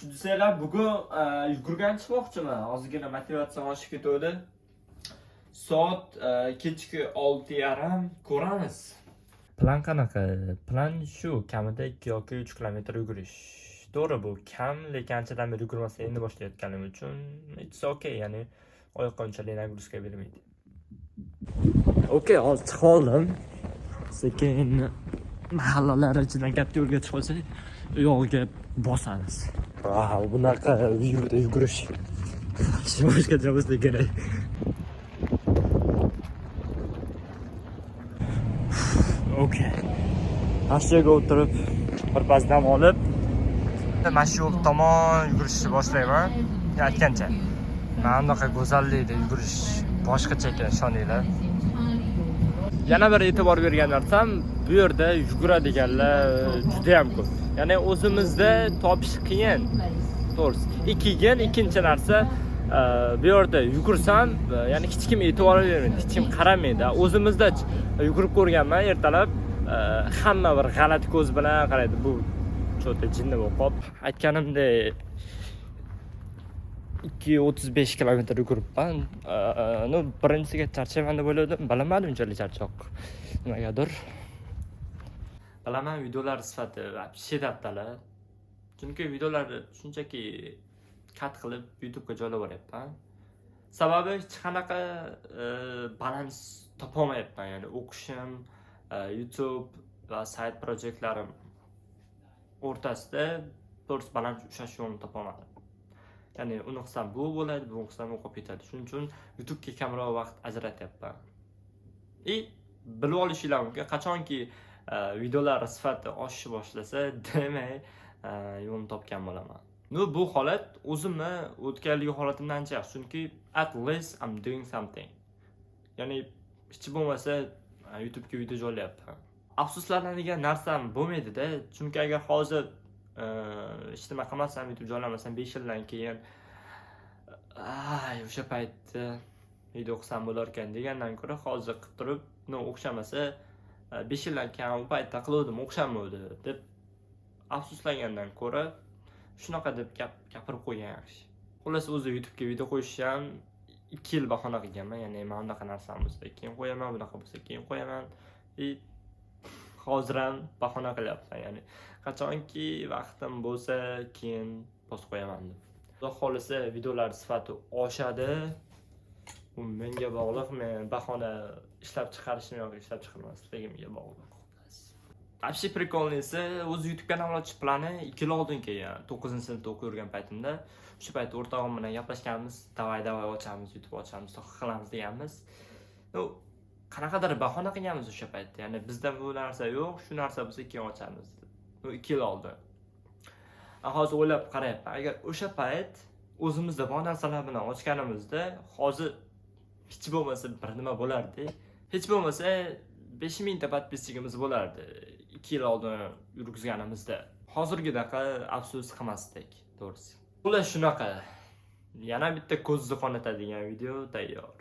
Tushunsalar, bugun yugurgan chiqmoqchiman. Ozgina motivatsiyam oshib ketdi. Soat kechki 6:30 ko'ramiz. Plan qanaqa? Plan shu, kamida 2 yoki 3 kilometr yugurish. To'g'ri, bu kam, lekin anchadan beri yugurmasam endi boshlayotganim uchun it's okay, ya'ni oyoqqa unchalik nagruska bermaydi. Okay, hozir chiqib oldim. Sekin mahallalar ichidan katta yo'lga chiqib olsak, u yo'lga bosamiz. Wow, bunaqa yo'lda yugurish. Boshqacha bo'lsa kerak. Okay. Mashiga o'tirib, birpas dam olib, mana shu yo'l tomon yugurishni boshlayman. Aytgancha. Mana bunaqa go'zallikda yugurish boshqacha ekan, ishoninglar. Yana bir e'tibor bergan narsam, bu yerda yuguradiganlar juda ham ko'p. Ya'ni o'zimizda topish qiyin. To'g'risi. Ikkinchi narsa, bu yerda yugursam, ya'ni hech kim e'tibor bermaydi, hech kim qaramaydi. O'zimizda yugurib ko'rganman, ertalab hamma bir g'alati ko'z bilan qaraydi. Bu cho'ta jinni bo'lib qolib, aytganimdek 2:35 kilometr yuguribman. Birinchisiga charchaman deb o'yladim, bilmadim unchalik charchoq. Nimagadir. Bilaman, videolar sifati shiddatdalar. Chunki videolarni shunchaki kat qilib YouTube'ga joylab boryapman. Sababi hech qanaqa balans topolmayapman. Ya'ni o'qishim, YouTube va sayt proyektlarim o'rtasida to'g'ri balans ushlash yo'lini topolmadim. Ya'ni uni qilsam bu bo'ladi, bu qilsam u qolib ketadi. Shuning uchun YouTube'ga kamroq vaqt ajratyapman. Bilib olishinglar mumkin, qachonki videolar sifati oshishni boshlasa, demak, yo'lni topgan bo'laman. Bu holat o'zimni o'tganligi holatimdan ancha yaxshi, chunki at least I'm doing something. Ya'ni hech bo'lmasa YouTube'ga video joylayapman. Afsuslanadigan narsam bo'lmaydi-da, chunki agar hozir hech nima qilmasam, YouTube joylamasam 5 yildan keyin o'sha paytda video qilsam bo'lar ekan degandan ko'ra, hozir qilib turib, o'xshamasa 5 yildan keyin u paytda qiluvdim, o'xshamadi deb afsuslangandan ko'ra shunaqa deb gapirib qo'ygan yaxshi. Xullas, o'zi YouTube'ga video qo'yishni ham 2 yil bahona qilganman. Ya'ni men bunaqa narsam bo'lsa keyin qo'yaman, bunaqa bo'lsa keyin qo'yaman. Hozir ham bahona qilyapman. Ya'ni qachonki vaqtim bo'lsa keyin bosib qo'yaman deb. Xudo xolisa videolar sifati oshadi. Bu menga bog'liq. Men bahona ishlab chiqarishim yoki ishlab chiqarmasligimga bog'liq. Вообще приkolnisi, o'z YouTube kanal ochish plani 2 yil oldin kelgan. 9-sinfda o'qib yurgan paytimda, o'sha payt o'rtog'im bilan gaplashganmiz, davay ochamiz, YouTube ochamiz, qilamiz deganmiz. Qanaqadir bahona qilganmiz o'sha paytda. Ya'ni bizda bu narsa yo'q, shu narsa bo'lsa keyin ochamiz. 2 yil oldin. Hozir o'ylab qarayapman, agar o'sha payt o'zimizda bor narsalar bilan ochganimizda, hozir hech bo'lmasa bir nima bo'lardi. Hech bo'lmasa 5000 ta podpisчигimiz bo'lardi. 2 yil oldin yurgizganimizda. Hozirgidaqa afsus qilmasdik, to'g'risi. Xullas shunaqa. Yana bitta ko'zni qonatadigan video tayyor.